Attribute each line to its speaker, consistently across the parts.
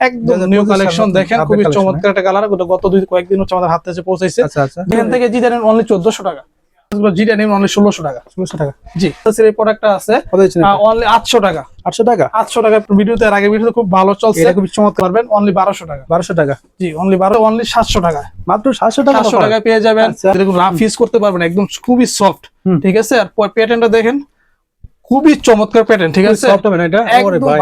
Speaker 1: একদম new collection দেখেন, খুবই চমৎকার একটা কালার। গত কয়েকদিন হচ্ছে আমাদের হাতে এসে পৌঁছাইছে। এখান থেকে জি জানেন অনলি 1400 টাকা, জিটা নেম অনলি 1600 টাকা। 1600 টাকা জি। এই প্রোডাক্টটা আছে অনলি 800 টাকা। 800 টাকা 800 টাকা। ভিডিওতে এর আগে ভিডিওতে খুব ভালো চলছে, এটা খুব চমৎকার পারবেন অনলি 1200 টাকা। 1200 টাকা জি, অনলি 12, অনলি 700 টাকা, মাত্র 700 টাকা। 700 টাকা পেয়ে যাবেন। এরকম রাফ ইউজ করতে পারবেন, একদম খুবই সফট। ঠিক আছে। আর প্যাটার্নটা দেখেন, খুবই চমৎকার প্যাটার্ন। ঠিক আছে, সফট হবে না এটা। ওরে ভাই,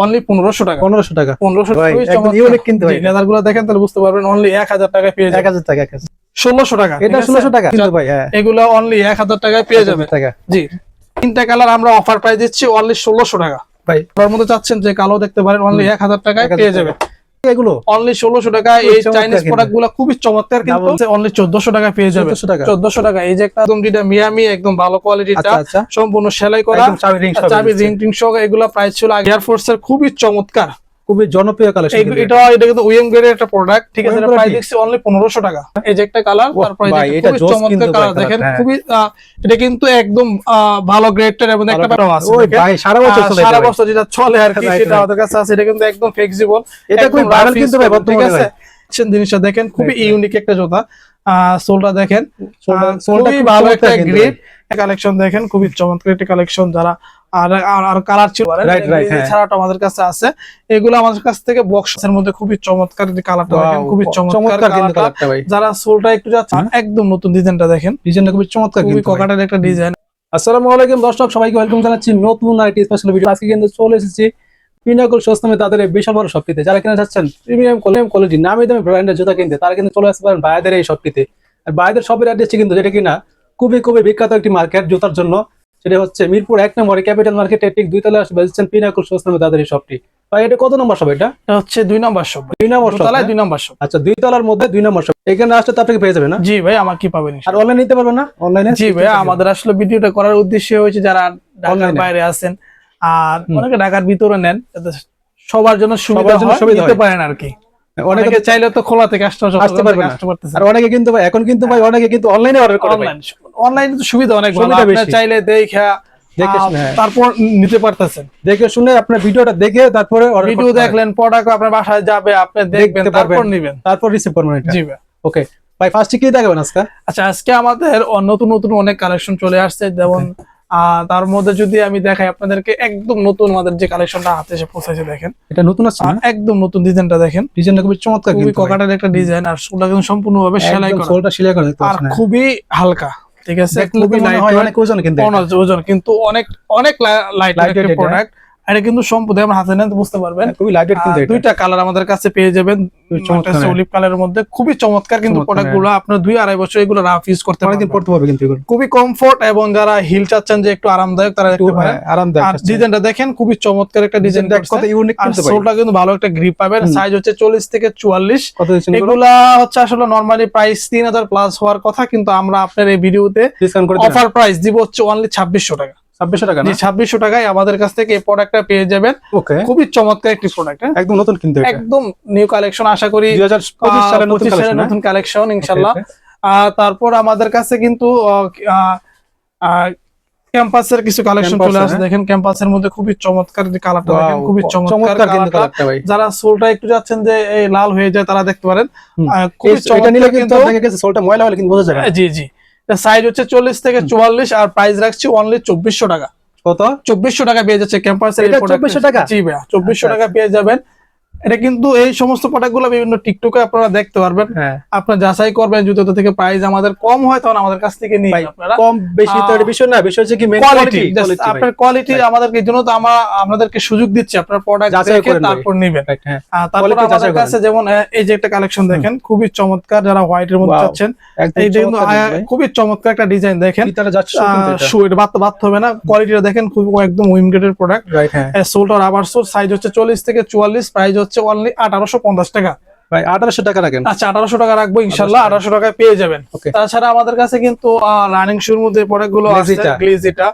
Speaker 1: অনলি 1500 টাকা। 1500 টাকা 1500 টাকা। একদম ইউনিক কিন্তু ভাই, লেদারগুলো দেখেন তাহলে বুঝতে পারবেন। অনলি 1000 টাকায় পেয়ে যাবেন। 1000 টাকা 1600 টাকা। এটা 1600 টাকা কিন্তু ভাই। হ্যাঁ, এগুলো অনলি 1000 টাকায় পেয়ে যাবেন জি। তিনটা কালার আমরা অফার প্রাইস দিচ্ছি অনলি 1600 টাকা ভাই। তার মধ্যে চাচ্ছেন যে কালো দেখতে পারেন, অনলি 1000 টাকায় পেয়ে যাবেন এগুলো অনলি 1600 টাকা। এই চাইনিজ প্রোডাক্টগুলো খুবই চমৎকার, কিন্তু অনলি 1400 টাকা পেয়ে যাবেন। 1400 টাকা। এই যে একটা একদম যেটা মিয়ামি একদম ভালো কোয়ালিটিটা, সম্পূর্ণ সেলাই করা, চাবি রিং টিং সহ। এগুলা প্রাইস ছিল এয়ার ফোর্স এর, খুবই চমৎকার, খুবই জনপ্রিয় কালেকশন। এটা কিন্তু ওয়েম গ্রেডের একটা প্রোডাক্ট। ঠিক আছে, এটা প্রাইস দিচ্ছি অনলি 1500 টাকা। এই যে একটা কালার, তারপরে এটা খুবই চমৎকার কালার দেখেন, খুবই এটা কিন্তু একদম ভালো গ্রেডের এবং একটা ব্যাটাও আছে। ওই ভাই সারা বছর যেটা চলে আর কি, সেটা আমাদের কাছে আছে। এটা কিন্তু একদম ফ্লেক্সিবল, এটা খুবই ভাইরাল কিন্তু ভাই বর্তমানে। ঠিক আছে, জিনিসটা দেখেন, খুবই ইউনিক একটা জুতা। সোলটা দেখেন, সোলটা খুব ভালো একটা গ্রিপ। কালেকশন দেখেন, খুবই চমৎকার একটা কালেকশন। যারা আর কালার ছিল ছাড়াটা আমাদের কাছে আছে। এগুলো আমাদের কাছ থেকে বক্সের মধ্যে খুবই চমৎকার কালারটা দেখেন, খুবই চমৎকার কালারটা ভাই। যারা সোলটা একটু যাচ্ছে, একদম নতুন ডিজাইনটা দেখেন, ডিজাইনটা খুবই চমৎকার, খুবই ককাটের একটা ডিজাইন। আসসালামু আলাইকুম দর্শক, সবাইকে ওয়েলকাম জানাচ্ছি নতুন আরেকটি স্পেশাল ভিডিও। আজকে কিন্তু চলে এসেছি পিনাকল শোস নামে তাদের এই বিশাল বড় শপটিতে। যারা কিনা যাচ্ছেন প্রিমিয়াম কোয়ালিটি নামি দামি ব্র্যান্ডের জুতা কিনতে, তারা কিন্তু চলে আসতে পারেন ভাইদের এই শপটিতে। আর ভাইদের শপের অ্যাড্রেসটি কিন্তু যেটা কিনা খুবই বিখ্যাত একটি মার্কেট জুতার জন্য, সেটা হচ্ছে মিরপুর 1 নম্বরে ক্যাপিটাল মার্কেটের ঠিক 2 তলায় বলছেন পিনাকল শোস নামে তাদের এই শপটি। ভাই এটা কত নম্বর শপ? এটা হচ্ছে 2 নম্বর শপ। 2 নম্বর তলায় 2 নম্বর শপ। আচ্ছা, 2 তলার মধ্যে 2 নম্বর শপ। এখানে আসলে তো আপনাকে পেয়ে যাবেন না? জি ভাই, আমার কি পাবেন। আর অনলাইন নিতে পারবেন না? অনলাইনে জি ভাই, আমাদের আসলে ভিডিওটা করার উদ্দেশ্য হচ্ছে যারা ঢাকার বাইরে আছেন আর অনেকে ঢাকার ভিতরে নেন, সবার জন্য সুবিধা নিতে পারেন আর কি। অনেকে চাইলে তো খোলা থেকে আসতে পারবে না। আর অনেকে কিন্তু ভাই এখন কিন্তু ভাই অনেকে কিন্তু অনলাইনে অর্ডার করে। অনলাইনে তো সুবিধা অনেক ভালো, আপনি চাইলে দেখে তারপর নিতে পারতেছেন। দেখে শুনে আপনার ভিডিওটা দেখে তারপরে ভিডিও দেখলেন, প্রোডাক্ট আপনার বাসায় যাবে, আপনি দেখবেন, তারপর নেবেন, তারপর রিসিভ করবেন এটা। জি ভাই, ওকে ভাই। ফার্স্টে কি দেখাবেন আজকে? আচ্ছা, আজকে আমাদের নতুন নতুন অনেক কালেকশন চলে আসছে। যেমন তার মধ্যে যদি আমি দেখাই আপনাদেরকে, একদম নতুন আমাদের যে কালেকশনটা হাতে এসে পৌঁছাইছে দেখেন, এটা নতুন আছে, একদম নতুন ডিজাইনটা দেখেন। ডিজাইনটা খুবই চমৎকার, খুবই ককাটের একটা ডিজাইন। আর সোলটা কিন্তু সম্পূর্ণভাবে সেলাই করা, সোলটা সেলাই করা, আর খুবই হালকা। ঠিক আছে, খুবই লাইট, অনেক ওজন কিন্তু অনেক অনেক লাইট একটা প্রোডাক্ট। এটা কিন্তু সম্পূর্ণ আমার হাতে নেন তো বুঝতে পারবেন, খুবই লাইটওয়েট। কিন্তু দুইটা কালার আমাদের কাছে পেয়ে যাবেন, অলিভ কালারের মধ্যে। খুবই চমৎকার কিন্তু প্রোডাক্টগুলো, আপনার 2-2.5 বছর এগুলো রাফ ইউজ করতে পারবেন, পড়তে পারবে কিন্তু খুবই কমফোর্ট। এবং যারা হিল চাচ্ছেন যে একটু আরামদায়ক, তারা দেখতে পারেন। আর ডিজাইনটা দেখেন, খুবই চমৎকার একটা ডিজাইন, কত ইউনিক। আর সোলটা কিন্তু ভালো একটা গ্রিপ পাবেন। সাইজ হচ্ছে 40 থেকে 44। এগুলা হচ্ছে আসলে নরমালি প্রাইস 3000 প্লাস হওয়ার কথা, কিন্তু আমরা আপনার এই ভিডিওতে ডিসকাউন্ট করে অফার প্রাইস দিব হচ্ছে অনলি 2600 টাকা। 2600 টাকা? জি, 2600 টাকায় আমাদের কাছ থেকে এই প্রোডাক্টটা পেয়ে যাবেন। খুবই চমৎকার একটি প্রোডাক্ট, একদম নতুন, কিন্তু একদম নিউ কালেকশন। আশা করি 2025 সালের নতুন কালেকশন ইনশাআল্লাহ। তারপর আমাদের কাছে কিন্তু ক্যাম্পাসের কিছু কালেকশন চলে আসছে। দেখেন, ক্যাম্পাসের মধ্যে খুবই চমৎকার যে কালারটা দেখেন, খুবই চমৎকার কালারটা ভাই। যারা সোলটা একটু যাচ্ছেন যে এই লাল হয়ে যায়, তারা দেখতে পারেন। খুবই চমৎকার, কিন্তু আপনাকে কাছে সোলটা ময়লা হলে কিন্তু বোঝা যায় না। জি জি, সাইজ হচ্ছে 40 থেকে 44। আর প্রাইস রাখছি অনলি 2400 টাকা। কত? 2400 টাকা পেয়ে যাচ্ছে ক্যাম্পাসের এই প্রোডাক্ট। 2400 টাকা? জি ভাই, 2400 টাকা পেয়ে যাবেন। এটা কিন্তু এই সমস্ত প্রোডাক্টগুলো বিভিন্ন টিকটকে আপনারা দেখতে পারবেন। আপনারা যাচাই করবেন, যদি ওটা থেকে প্রাইস আমাদের কম হয় তখন আমাদের কাছ থেকে নিন আপনারা। কম বেশি তো এর বিষয় না, বিষয় হচ্ছে কি মেইন কোয়ালিটি। আপনার কোয়ালিটি আমাদেরকে এই জন্য তো আমরা আপনাদেরকে সুযোগ দিচ্ছি, আপনার প্রোডাক্ট দেখে তারপর নেবেন। তারপর আমাদের কাছে যেমন এই যে একটা কালেকশন দেখেন, খুবই চমৎকার। যারা হোয়াইটের মধ্যে চাচ্ছেন, এই যে খুবই চমৎকার একটা ডিজাইন দেখেন। এটা বাদ হবে না, কোয়ালিটিটা দেখেন, খুব একদম উইম গ্রেডের প্রোডাক্ট। সোলটা রাবার সোল, সাইজ হচ্ছে 40 থেকে 44। প্রাইস হচ্ছে অনলি 1850 টাকা। ভাই 1800 টাকা রাখেন। আচ্ছা, 1800 টাকা রাখবো ইনশাআল্লাহ। 1800 টাকায় পেয়ে যাবেন। তাছাড়া আমাদের কাছে কিন্তু রানিং শুর মধ্যে প্রোডাক্টগুলো আছে। গ্লেজিটা,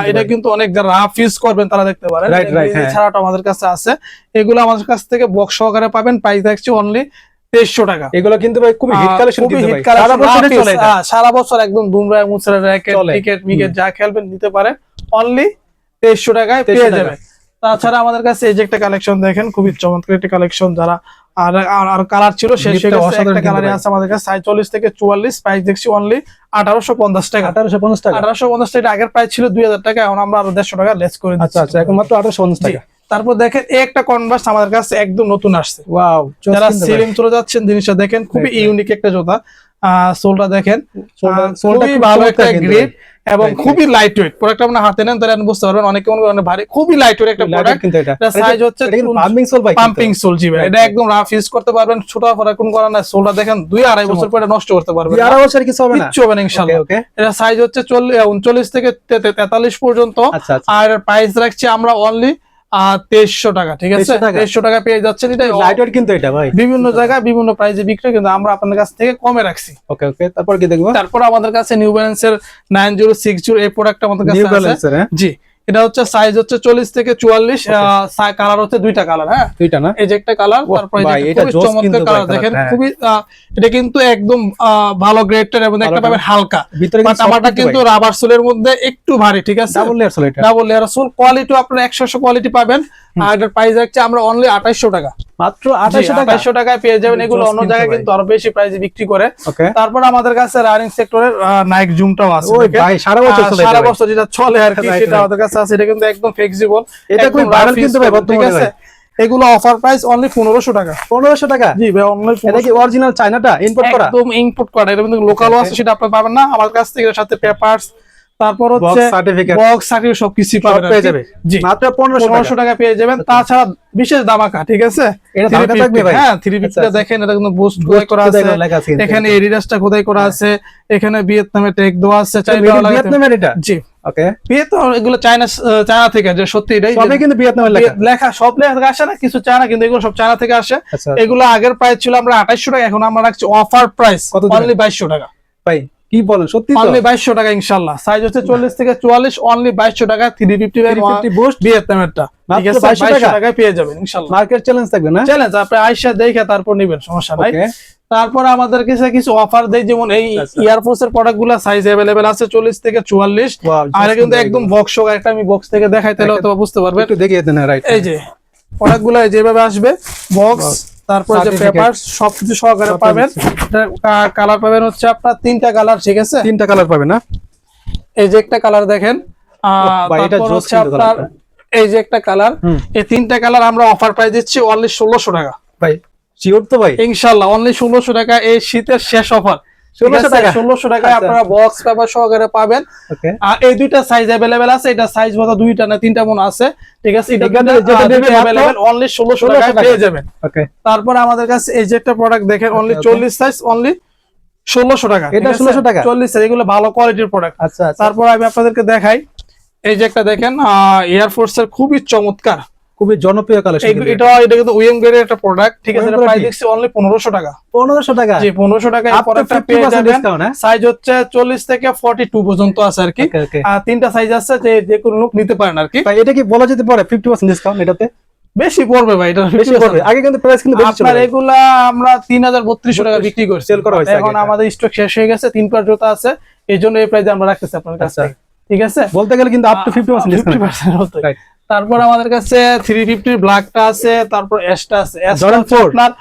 Speaker 1: এটা কিন্তু অনেক যারা রাফ ইউজ করবেন তারা দেখতে পারেন। এছাড়াও আমাদের কাছে আছে, এগুলো আমাদের কাছ থেকে বক্স সহকারে পাবেন। প্রাইস থাকছে অনলি 2300 টাকা। এগুলো কিন্তু ভাই খুবই হিট কালেকশন, সারা বছর একদম দুমরা মুছরা র্যাকেট টিকেট মিকেট যা খেলবেন নিতে পারেন। অনলি 2300 টাকায় পেয়ে যাবেন। তাছাড়া আমাদের কাছে এই যে একটা কালেকশন দেখেন, খুবই চমৎকার একটা কালেকশন, যারা আর কালার ছিল শেষ হয়ে গেছে, একটা কালারে আছে আমাদের কাছে 40 থেকে 44, প্রাইস দেখছি অনলি 1850 টাকা।
Speaker 2: 1850 টাকা,
Speaker 1: 1850 টাকা। আগের প্রাইস ছিল 2000 টাকা, এখন আমরা আরো 150 টাকা লেস করে দিচ্ছি।
Speaker 2: আচ্ছা, এখন মাত্র 1850 টাকা।
Speaker 1: তারপর দেখেন এই একটা কনভার্স আমাদের কাছে একদম নতুন আসছে।
Speaker 2: ওয়াও,
Speaker 1: যারা সিলিং চলে যাচ্ছেন, জিনিসটা দেখেন খুবই ইউনিক একটা জুতা। সোলটা দেখেন, খুবই ভালো একটা গ্রিপ এবং খুবই লাইট ওয়েট। প্রোডাক্ট আপনি হাতে নেন তাহলে আপনি বুঝতে পারবেন অনেকে মনে করেন ভারী, খুবই লাইট ওয়েট একটা প্রোডাক্ট। এটা সাইজ হচ্ছে পাম্পিং সোল, জি ভাই, এটা একদম রাফ ইউজ করতে পারবেন, ছোট বড় কোন করা না। সোলটা দেখেন 2-2.5 বছর পরে নষ্ট করতে পারবেন,
Speaker 2: 2-2.5 বছর কিছু হবে না,
Speaker 1: কিচ্ছু হবে না ইনশাআল্লাহ। এটা সাইজ হচ্ছে 39 থেকে 43 পর্যন্ত। আর প্রাইস রাখছি আমরা অনলি 2300 টাকা, ঠিক আছে? 2300 টাকা পেয়ে যাচ্ছেন। এটা
Speaker 2: লাইট ওয়েট কিন্তু এটা ভাই
Speaker 1: বিভিন্ন জায়গায় বিভিন্ন প্রাইসে বিক্রি, কিন্তু আমরা আপনাদের কাছ থেকে কমে রাখছি।
Speaker 2: ওকে, তারপর কি দেখবো?
Speaker 1: তারপর আমাদের কাছে নিউ ব্যালেন্সের 9060 এই প্রোডাক্টটা আমাদের কাছে আছে। জি, এটা হচ্ছে সাইজ হচ্ছে 40 থেকে 44, কালার হচ্ছে দুইটা কালার। হ্যাঁ, দুইটা না, এই যে একটা কালার, তারপর এটা খুবই চমৎকার কালার দেখেন, খুবই এটা কিন্তু একদম ভালো গ্রেডের এবং একটা পাবেন হালকা ভিতরে, আমারটা কিন্তু রাবার সোলের মধ্যে একটু ভারী, ঠিক আছে? ডাবল লেয়ার সোল, এটা ডাবল লেয়ার সোল, কোয়ালিটি আপনারা 100 কোয়ালিটি পাবেন। আর এটার প্রাইস রাখছে আমরা অনলি 2800 টাকা, মাত্র 2800 টাকায় পেয়ে যাবেন। এগুলো অন্য জায়গায় কিন্তু আরো বেশি প্রাইসে বিক্রি করে। তারপর আমাদের কাছে রানিং সেক্টরের নাইক জুমটাও আছে, ভাই সারা বছর যেটা চলে আর কি, সেটা আমাদের কাছে আছে। এটা কিন্তু একদম ফ্লেক্সিবল, এটা খুব ভাইরাল কিন্তু ভাই, ঠিক আছে? এগুলো অফার প্রাইস অনলি 1500 টাকা। 1500 টাকা, জি ভাই, অনলি। এটা কি অরিজিনাল চায়নাটা ইম্পোর্ট করা? একদম ইম্পোর্ট করা, এটা কিন্তু লোকালও আছে, সেটা আপনি পাবেন না আমার কাছ থেকে। এর সাথে পেপারস, তারপর হচ্ছে বক্স সার্টিফিকেট সবকিছু পাবেন, পেয়ে যাবে। জি, মাত্র 1500 টাকা পেয়ে যাবেন। তাছাড়া বিশেষ দামাকা, ঠিক আছে? এটা ধামাকা থাকবে ভাই। হ্যাঁ, 350 দেখেন, এটা কিন্তু বুস্ট খোদাই করা আছে, এখানে এডিডাসটা খোদাই করা আছে, এখানে ভিয়েতনামের ট্যাগ দেওয়া আছে। ভিয়েতনামের এটা, জি ওকে। ভিয়েতনাম এগুলো চায়না থেকে, যে সত্যি এটাই সবই কিন্তু ভিয়েতনামের লেখা, সব লেখা আসে না, কিছু চায়না, কিন্তু এগুলো সব চায়না থেকে আসে। এগুলো আগের প্রাইস ছিল আমরা 2800 টাকা, এখন আমরা রাখছি অফার প্রাইস অনলি 2200 টাকা। ভাই কি বলেন, সত্যি অনলি 2200 টাকা ইনশাআল্লাহ। সাইজ হচ্ছে 40 থেকে 44, অনলি 2200 টাকা। 350 বুস্ট ভিয়েতনামেরটা, ঠিক আছে? 2200 টাকায় পেয়ে যাবেন ইনশাআল্লাহ। মার্কেট চ্যালেঞ্জ থাকবে না? চ্যালেঞ্জ, আপনি আয়শা দেখে তারপর নেবেন, সমস্যা নাই। তারপর আমাদের কাছে কিছু অফার দেই, যেমন এই এয়ারফোর্স এর প্রোডাক্টগুলো সাইজ अवेलेबल আছে 40 থেকে 44। আর কিন্তু একদম বক্স সহ, একটা আমি বক্স থেকে দেখাই তাহলে হয়তো বুঝতে পারবেন। একটু দেখিয়ে দেন। রাইট, এই যে প্রোডাক্টগুলো যেভাবে আসবে, বক্স, তারপর যে পেপার সবকিছু সহকারে পাবেন। কালার পাবেন হচ্ছে আপনার 3টা কালার, ঠিক আছে? 3টা কালার পাবেন না? এই যে একটা কালার দেখেন, তারপর হচ্ছে আপনার এই যে একটা কালার, এই 3টা কালার আমরা অফার প্রাইস দিচ্ছি অনলি 1600 টাকা। ভাই শিওর তো ভাই? ইনশাআল্লাহ অনলি 1600 টাকা, এই শীতের শেষ অফার। 1600 টাকায় আপনারা বক্স পেপার সহকারে পাবেন। আর এই দুইটা সাইজ अवेलेबल আছে, এটা সাইজ মতো 2টা না 3টা মন আছে, ঠিক আছে? এটা अवेलेबल অনলি 1600 টাকায় পেয়ে যাবেন। ওকে, তারপর আমাদের কাছে এই যে একটা প্রোডাক্ট দেখেন, অনলি 40 সাইজ, অনলি 1600 টাকা। এটা 1600 টাকা 40 সাইজ, এগুলো ভালো কোয়ালিটির প্রোডাক্ট। আচ্ছা, তারপর আমি আপনাদেরকে দেখাই, এই যে একটা দেখেন এয়ারফোর্স এর খুবই চমৎকার, খুবই জনপ্রিয় কালেকশন। এটা কিন্তু উইএম গ্রেডের একটা প্রোডাক্ট, ঠিক আছে? এটা প্রাইস দেখছি অনলি 1500 টাকা। 1500 টাকা, জি 1500 টাকা এই প্রোডাক্টটা পেয়ে যাবেন। সাইজ হচ্ছে 40 থেকে 42 পর্যন্ত আছে আর কি। আর 3টা সাইজ আছে, যে কোনো লোক নিতে পারেন আর কি। ভাই এটা কি বলা যেতে পারে 50% ডিসকাউন্ট এটাতে? বেশি পড়বে ভাই, এটা বেশি পড়বে। আগে কিন্তু প্রাইস কিন্তু বেশি ছিল। আপনার এগুলা আমরা 3200 টাকা বিক্রি করছি, সেল করা হয়েছে। এখন আমাদের স্টক শেষ হয়ে গেছে, 3 পার জুতা আছে, এইজন্য এই প্রাইসে আমরা রাখতেছি আপনার কাছে, ঠিক আছে? বলতে গেলে কিন্তু আপ টু 50% ডিসকাউন্ট হতো। তারপর আমাদের কাছে 350 ব্ল্যাকটা আছে, তারপর এসটা আছে, জর্ডান 4 আপনার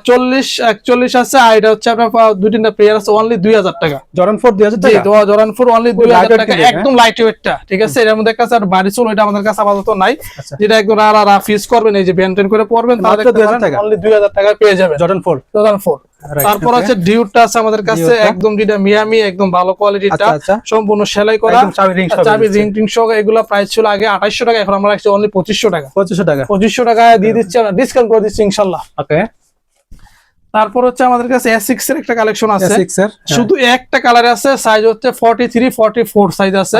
Speaker 1: 40 41 আছে। আর এটা হচ্ছে আপনার 2-3টা পেয়ার আছে, অনলি 2000 টাকা। জর্ডান 4 2000 টাকা, জি জর্ডান 4 অনলি 2000 টাকা, একদম লাইট ওয়েটটা, ঠিক আছে? এর মধ্যে একটা আর বাড়ি চল, এটা আমাদের কাছে আপাতত নাই, যেটা একদম রাফ ইউজ করবেন, এই যে বেন্টেন করে পরবেন, তাহলে 2000 টাকা, অনলি 2000 টাকা পেয়ে যাবেন জর্ডান 4। তারপর আছে ডিউটটা আছে আমাদের কাছে, একদম যেটা মিয়ামি, একদম ভালো কোয়ালিটিটা, সম্পূর্ণ সেলাই করা, চাবি রিং টিং সহ। এগুলা প্রাইস ছিল আগে 2800 টাকা, এখন আমরা রাখছি অনলি 2500 টাকা। 2500 টাকায় দিয়ে দিচ্ছি, আমরা ডিসকাউন্ট করে দিচ্ছি ইনশাআল্লাহ। ওকে, তারপর হচ্ছে আমাদের কাছে S6 এর একটা কালেকশন আছে, শুধু একটা কালারে আছে, সাইজ হচ্ছে 43 44 সাইজ আছে।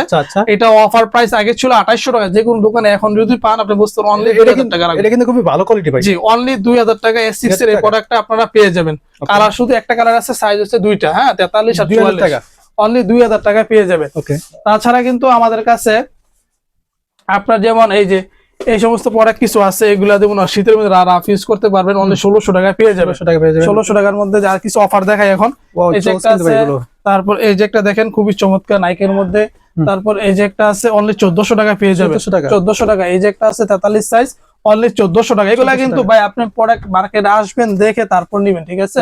Speaker 1: এটা অফার প্রাইস আগে ছিল 2800 টাকা, যে কোনো দোকানে এখন যদি পান আপনি বুঝতে পারবেন অনলি 2000 টাকা। এটা কিন্তু খুবই ভালো কোয়ালিটি ভাই, জি অনলি 2000 টাকা S6 এর এই প্রোডাক্টটা আপনারা পেয়ে যাবেন। কালার শুধু একটা কালার আছে, সাইজ হচ্ছে 2টা, হ্যাঁ 43 আর 44 টাকা, অনলি 2000 টাকা পেয়ে যাবেন। ওকে, তাছাড়া কিন্তু আমাদের কাছে আপনার যেমন এই সমস্ত প্রোডাক্ট কিছু আছে, এগুলা যেমন শীতের মধ্যে রাফ ইউজ করতে পারবেন, অনলি 1600 টাকায় পেয়ে যাবেন। 1600 টাকার মধ্যে আর কিছু অফার দেখাই এখন। এই যে একটা আছে, তারপর এই যে একটা দেখেন খুবই চমৎকার, নাইকের মধ্যে তারপর এই যে একটা আছে অনলি 1400 টাকা পেয়ে যাবেন। 1400 টাকা। এই যে একটা আছে 43 সাইজ অনলি 1400 টাকা। এগুলা কিন্তু ভাই আপনি প্রোডাক্ট মার্কেটে আসবেন দেখে তারপর নেবেন, ঠিক আছে?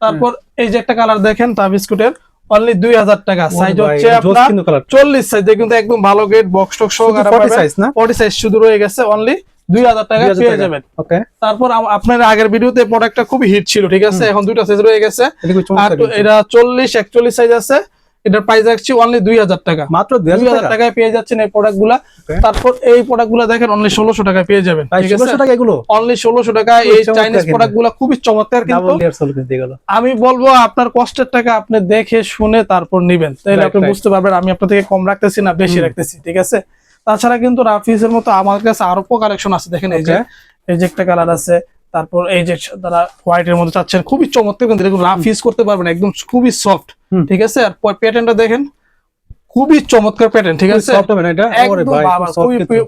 Speaker 1: তারপর এই যে একটা কালার দেখেন টা বিস্কুটের অনলি 2000 টাকা। সাইজ হচ্ছে আপনার 40 সাইজ। দেখুন একদম ভালো গ্রেড বক্স টক সহকারে পাবেন। 40 সাইজ শুধু রয়ে গেছে অনলি 2000 টাকা পেয়ে যাবেন। ওকে। তারপর আপনার আগের ভিডিওতে প্রোডাক্টটা খুব হিট ছিল, ঠিক আছে? এখন দুটো সাইজ রয়ে গেছে। আর এটা 40 41 সাইজ আছে। এটার প্রাইস রাখছি অনলি 2000 টাকা। মাত্র 2000 টাকায় পেয়ে যাচ্ছেন এই প্রোডাক্টগুলা। তারপর এই প্রোডাক্টগুলো দেখেন অনলি 1600 টাকায় পেয়ে যাবেন, ঠিক আছে? 1600 টাকা এগুলো অনলি 1600 টাকা। এই চাইনিজ প্রোডাক্টগুলো খুবই চমৎকার, কিন্তু আমি বলবো আপনার কষ্টের টাকা আপনি দেখে শুনে তারপর নেবেন, তাহলে আপনি বুঝতে পারবেন আমি আপনার থেকে কম রাখতেছি না বেশি রাখতেছি, ঠিক আছে? তাছাড়া কিন্তু রাফিজের মতো আমার কাছে আরো কালেকশন আছে। দেখেন এই যে একটা কালার আছে। তারপর এই যে যারা হোয়াইট এর মধ্যে চাচ্ছেন খুবই চমৎকার, কিন্তু দেখুন রাফ ইউজ করতে পারবেন, একদম খুবই সফট, ঠিক আছে? আর প্যাটার্নটা দেখেন খুবই চমৎকার প্যাটার্ন, ঠিক আছে?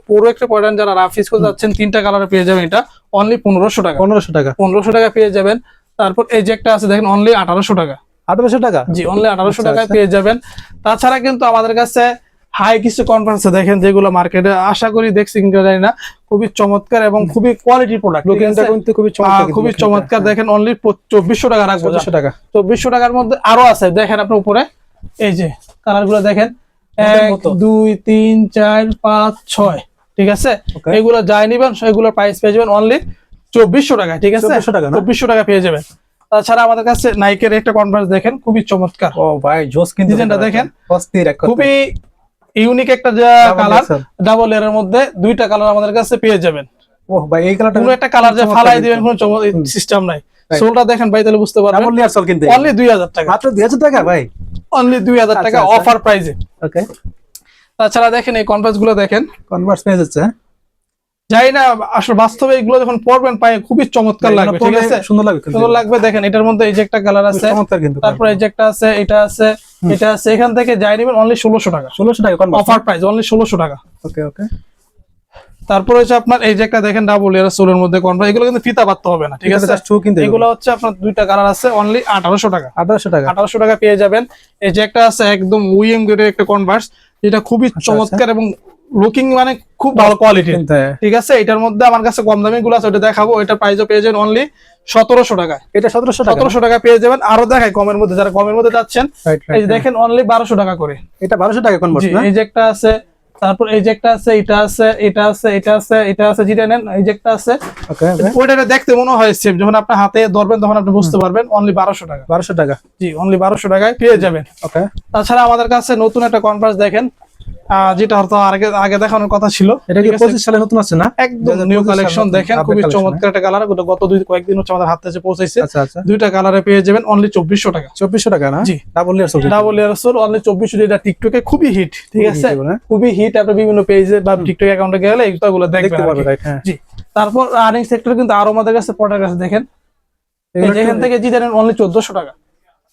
Speaker 1: পুরো একটা প্যাটার্ন যারা রাফ ইউজ করতে যাচ্ছেন তিনটা কালারে পেয়ে যাবেন। এটা অনলি 1500 টাকা। 1500 টাকা পেয়ে যাবেন। তারপর এই যে একটা আছে দেখেন অনলি 1800 টাকা। 1800 টাকা? জি, অনলি 1800 টাকায় পেয়ে যাবেন। তাছাড়া কিন্তু আমাদের কাছে হাই কিছু কনফারেন্স দেখেন যেগুলো মার্কেটে আশা করি দেখছি কিনা জানি না, খুবই চমৎকার এবং খুবই কোয়ালিটি প্রোডাক্ট, খুবই চমৎকার। দেখেন অনলি 2400 টাকা রাখবো। 2400 টাকার মধ্যে আরো আছে দেখেন আপনার উপরে এই যে কালার গুলো দেখেন 1 2 3 4 5 6, ঠিক আছে? এগুলো যাই নিবেন সেগুলোর প্রাইস পেয়ে যাবেন অনলি 2400 টাকা, ঠিক আছে? 2400 টাকা পেয়ে যাবেন। তাছাড়া আমাদের কাছে নাইকের একটা কনভার্স দেখেন খুবই চমৎকার। ও ভাই জোস, কিন্তু ডিজাইনটা দেখেন খুবই ইউনিক একটা কালার। ডাবল লেয়ারের মধ্যে দুইটা কালার আমাদের কাছে পেয়ে যাবেন। ওহ ভাই এই কালারটা পুরো একটা কালার যে ফালাই দিবেন কোনো সিস্টেম নাই। সোলটা দেখেন ভাই, তাহলে বুঝতে পারবেন। ডাবল লেয়ার সোল কিন্তু অনলি 2000 টাকা। মাত্র 2000 টাকা ভাই, অনলি 2000 টাকা অফার প্রাইসে। ওকে। তাছাড়া দেখেন এই কনভার্স গুলো দেখেন, কনভার্স পেয়ে যাচ্ছে। যাই না আসলে বাস্তবে এগুলো যখন পরবেন পায়ে খুবই চমৎকার লাগবে, ঠিক আছে? সুন্দর লাগবে। দেখেন এটার মধ্যে এই যে একটা কালার আছে, তারপর এই যে একটা আছে, এটা আছে, এটা আছে। এখান থেকে যাই নেবেন অনলি 1600 টাকা। 1600 টাকা অফার প্রাইস, অনলি 1600 টাকা। ওকে ওকে। তারপর হচ্ছে আপনার এই যে একটা দেখেন ডাবল লেয়ার সোলের মধ্যে কনভার্স, এগুলো কিন্তু ফিতা বাঁধতে হবে না, ঠিক আছে? এগুলো হচ্ছে আপনার দুইটা কালার আছে অনলি 1800 টাকা। 1800 টাকা পেয়ে যাবেন। এই যে একটা আছে একদম উইএম গ্রেডের একটা কনভার্স, যেটা খুবই চমৎকার এবং লুকিং মানে খুব ভালো কোয়ালিটি, ঠিক আছে? এটার মধ্যে আমার কাছে কম দামি গুলো আছে, ওটা দেখাবো। এটা প্রাইসও পেয়ে যাবেন অনলি 1700 টাকা। এটা 1700 টাকা পেয়ে যাবেন। আরো দেখাই কমের মধ্যে, যারা কমের মধ্যে যাচ্ছেন এই যে দেখেন অনলি 1200 টাকা করে। এটা 1200 টাকা কনভার্স না? এই যে একটা আছে, তারপর এই যে একটা আছে, এটা আছে, এটা আছে, এটা আছে, এটা আছে, যেটা নেন এই যে একটা আছে। ওকে। ওইটা দেখতে মনে হয় সেম, যখন আপনি হাতে ধরবেন তখন আপনি বুঝতে পারবেন। অনলি 1200 টাকা। 1200 টাকা? জি, অনলি 1200 টাকায় পেয়ে যাবেন। ওকে। তাছাড়া আমাদের কাছে নতুন একটা কনভার্স দেখেন, যেটা হয়তো আগে দেখানোর কথা ছিল। এটা কি 25 সালে নতুন আছে না? একদম নিউ কালেকশন। দেখেন খুবই চমৎকার একটা কালার, গত কয়েকদিন হচ্ছে আমাদের হাতে এসে পৌঁছাইছে। দুইটা কালারে পেয়ে যাবেন অনলি 2400 টাকা। 2400 টাকা না? জি, double layer sole. Double layer sole only 2400। এটা টিকটকে খুবই হিট, ঠিক আছে? খুবই হিট। আপনি বিভিন্ন পেজে বা টিকটক অ্যাকাউন্টে গেলে এইগুলো দেখতে পারবেন। জি। তারপর আর্নিং সেক্টর কিন্তু আরো আমাদের কাছে প্রোডাক্ট আছে দেখেন। এখান থেকে যেটা নেন অনলি 1400 টাকা।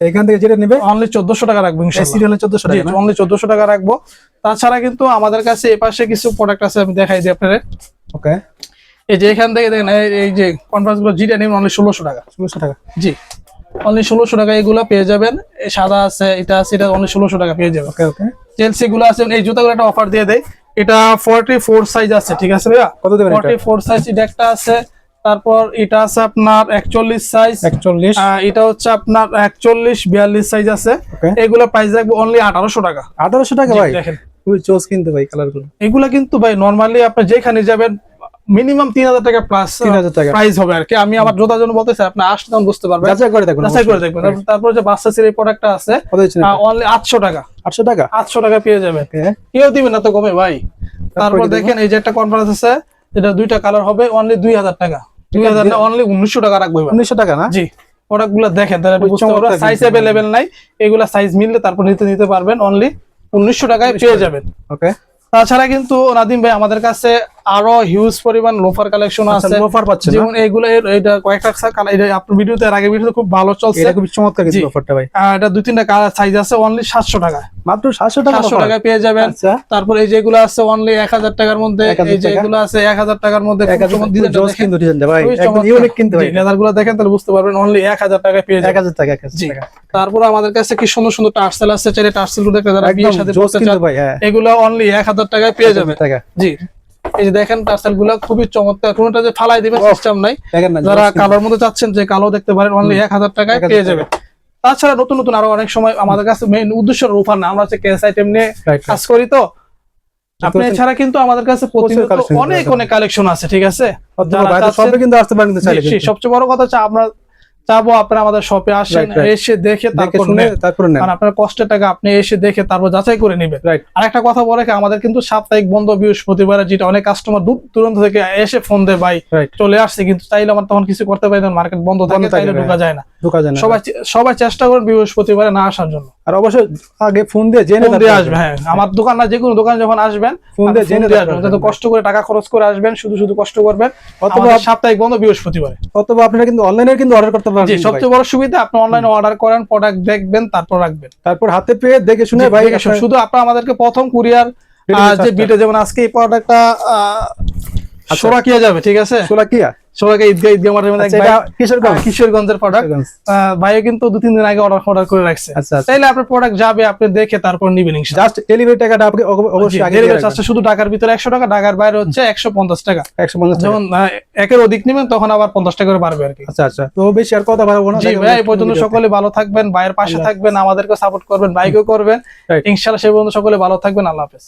Speaker 1: এখান থেকে যেটা নেবে অনলি 1400 টাকা রাখবো ইনশাআল্লাহ। সিরিয়ালে 1400 টাকা, অনলি 1400 টাকা রাখবো। তাছাড়া কিন্তু আমাদের কাছে এপাশে কিছু প্রোডাক্ট আছে, আমি দেখাই দিই আপনাদের। ওকে। এই যে এখান থেকে দেখেন এই যে কনভার্স গুলো যেটা নেবেন অনলি 1600 টাকা। 1600 টাকা? জি, অনলি 1600 টাকা এগুলো পেয়ে যাবেন। এই সাদা আছে, এটা আছে, এটা অনলি 1600 টাকা পেয়ে যাবেন। ওকে ওকে। চেলসি গুলো আছে। এই জুতাগুলো একটা অফার দিয়ে দেয়। এটা 44 সাইজ আছে, ঠিক আছে ভাইয়া? কত দেবেন এটা? 44 সাইজ এটা একটা আছে। তারপর এটা আছে আপনার 41 সাইজ। 41? এটা হচ্ছে আপনার 41 42 সাইজ আছে। এগুলো প্রাইস রাখবো অনলি 1800 টাকা। 1800 টাকা ভাই? দেখেন খুবই চোস কিন্তু ভাই কালারগুলো। এগুলা কিন্তু ভাই নরমালি আপনি যেখানে যাবেন মিনিমাম 3000 টাকা প্লাস 3000 টাকা প্রাইস হবে আর কি। আমি আমার জোতার জন্য বলতেছি, আপনি আসলে তখন বুঝতে পারবেন। যাচাই করে দেখবেন, যাচাই করে দেখবেন। তারপর যে বাচ্চাদের এই প্রোডাক্টটা আছে অনলি 800 টাকা। 800 টাকা? 800 টাকা পেয়ে যাবেন। কেউ দিবেন না তো কমে ভাই। তারপর দেখেন এই যে একটা কনফারেন্স আছে, এটা দুইটা কালার হবে অনলি 2000 টাকা। 2000 না, অনলি 1900 টাকা রাখবো। 1900 টাকা না? জি। প্রোডাক্ট গুলো দেখেন তাহলে বুঝতে পারবেন। সাইজ अवेलेबल নাই, এগুলা সাইজ মিললে তারপর নিতে পারবেন। অনলি 1900 টাকায় পেয়ে যাবেন। ওকে। তাছাড়া কিন্তু নাদিম ভাই আমাদের কাছে আরো হিউজ পরিমাণ লোফার কালেকশন আছে।
Speaker 2: লোফার পাচ্ছেন
Speaker 1: যেমন এইগুলো এটা কয়েকটা কালার, এটা আপনার ভিডিওতে এর আগে ভিডিওতে খুব ভালো চলছে,
Speaker 2: এটা খুব চমৎকার কিন্তু লোফারটা ভাই।
Speaker 1: এটা 2-3টা কালার সাইজ আছে, অনলি 700 টাকা,
Speaker 2: মাত্র 700 টাকা
Speaker 1: 700 টাকায় পেয়ে যাবেন।
Speaker 2: আচ্ছা
Speaker 1: তারপর এই যেগুলো আছে অনলি 1000 টাকার মধ্যে,
Speaker 2: 1000
Speaker 1: এই যে এগুলো আছে 1000 টাকার মধ্যে,
Speaker 2: জোস কিন্তু ডিজাইনটা ভাই একদম ইউনিক কিন্তু ভাই।
Speaker 1: লেদারগুলো দেখেন তাহলে বুঝতে পারবেন, অনলি 1000 টাকায় পেয়ে যাবেন।
Speaker 2: 1000 টাকা 1000
Speaker 1: জি।
Speaker 2: টাকা।
Speaker 1: তারপর আমাদের কাছে কি সুন্দর সুন্দর টার্সেল আছে, চাইলে টার্সেল গুলো দেখতে যারা বিয়ের সাথে
Speaker 2: জোস
Speaker 1: পড়তে
Speaker 2: কিন্তু
Speaker 1: চান
Speaker 2: ভাই। হ্যাঁ
Speaker 1: এগুলো অনলি 1000 টাকায় পেয়ে যাবেন।
Speaker 2: টাকা।
Speaker 1: জি, এই যে দেখেন টার্সেল গুলো খুবই চমৎকার, কোনটা যে ফালাই দিবেন সিস্টেম নাই।
Speaker 2: দেখেন না
Speaker 1: যারা কালোর মধ্যে চাচ্ছেন যে কালো দেখতে পারেন, অনলি 1000 টাকায় পেয়ে যাবেন। তাছাড়া নতুন নতুন আরো অনেক সময় আমাদের কাছে মেইন উদ্দেশ্য রূপার না, আমরা হচ্ছে কেস আইটেম নিয়ে কাজ করি, তো আপনি এছাড়া কিন্তু আমাদের কাছে প্রতিনিয়ত অনেক অনেক কালেকশন আছে, ঠিক আছে?
Speaker 2: সবে কিন্তু আসতে পারেন কিন্তু চাইলে।
Speaker 1: সবচেয়ে বড় কথা হচ্ছে আমরা চাবো আপনারা আমাদের শপে আসেন, এসে দেখে তারপর নেন, কারণ আপনার কষ্টের টাকা আপনি এসে দেখে তারপর যাচাই করে নেবেন। আর একটা কথা বলে কি, আমাদের কিন্তু সাপ্তাহিক বন্ধ বৃহস্পতিবার, যেটা অনেক কাস্টমার দূর দূরান্ত থেকে এসে ফোন দেয় ভাই চলে আসছে, কিন্তু চাইলে আমার তখন কিছু করতে পারি না, মার্কেট বন্ধ থাকে, চাইলে ঢোকা যায় না। সবাই চেষ্টা করেন বৃহস্পতিবারে না আসার জন্য,
Speaker 2: আর অবশ্যই আগে ফোন দিয়ে জেনে
Speaker 1: আসবে। হ্যাঁ, আমার দোকান না, যে কোনো দোকানে যখন আসবেন
Speaker 2: ফোন দিয়ে জেনে আসবেন,
Speaker 1: যাতে কষ্ট করে টাকা খরচ করে আসবেন, শুধু কষ্ট করবেন। অথবা সাপ্তাহিক বন্ধ বৃহস্পতিবারে,
Speaker 2: অথবা আপনারা কিন্তু অনলাইনে কিন্তু অর্ডার করতে পারেন।
Speaker 1: সবচেয়ে বড় সুবিধা, আপনি অনলাইনে অর্ডার করেন, প্রোডাক্ট দেখবেন, তারপর রাখবেন,
Speaker 2: তারপর হাতে পেয়ে দেখে শুনে ভাই।
Speaker 1: শুধু আপনারা আমাদেরকে প্রথম কুরিয়ার যে বিটে, যেমন আজকে এই প্রোডাক্টটা সোরাকিয়া যাবে, ঠিক আছে?
Speaker 2: সোরাকিয়া
Speaker 1: ঈদগাহ মাঠের মধ্যে কিশোরগঞ্জের প্রোডাক্ট, ভাইও কিন্তু 2-3 দিন আগে অর্ডার করে রাখছে। তাইলে আপনার প্রোডাক্ট যাবে, আপনি দেখে তারপর নিবেন ইনশাআল্লাহ।
Speaker 2: জাস্ট ডেলিভারি টাকাটা আপনি অবশ্যই আগে
Speaker 1: ডেলিভারি চার্জটা শুধু ঢাকার ভিতরে 100 টাকা, ঢাকার বাইরে হচ্ছে 150 টাকা।
Speaker 2: 150
Speaker 1: যখন একের অধিক নেবেন তখন আবার 50 টাকা করে বাড়বে আর কি।
Speaker 2: আচ্ছা, তো বেশি আর কথা বাড়াবো না।
Speaker 1: জি ভাই, এই পর্যন্ত সকলে ভালো থাকবেন, ভাইয়ের পাশে থাকবেন, আমাদেরকে সাপোর্ট করবেন, ভাইকেও করবেন ইনশাআল্লাহ। সেই পর্যন্ত সকলে ভালো থাকবেন। আল্লাহ হাফেজ।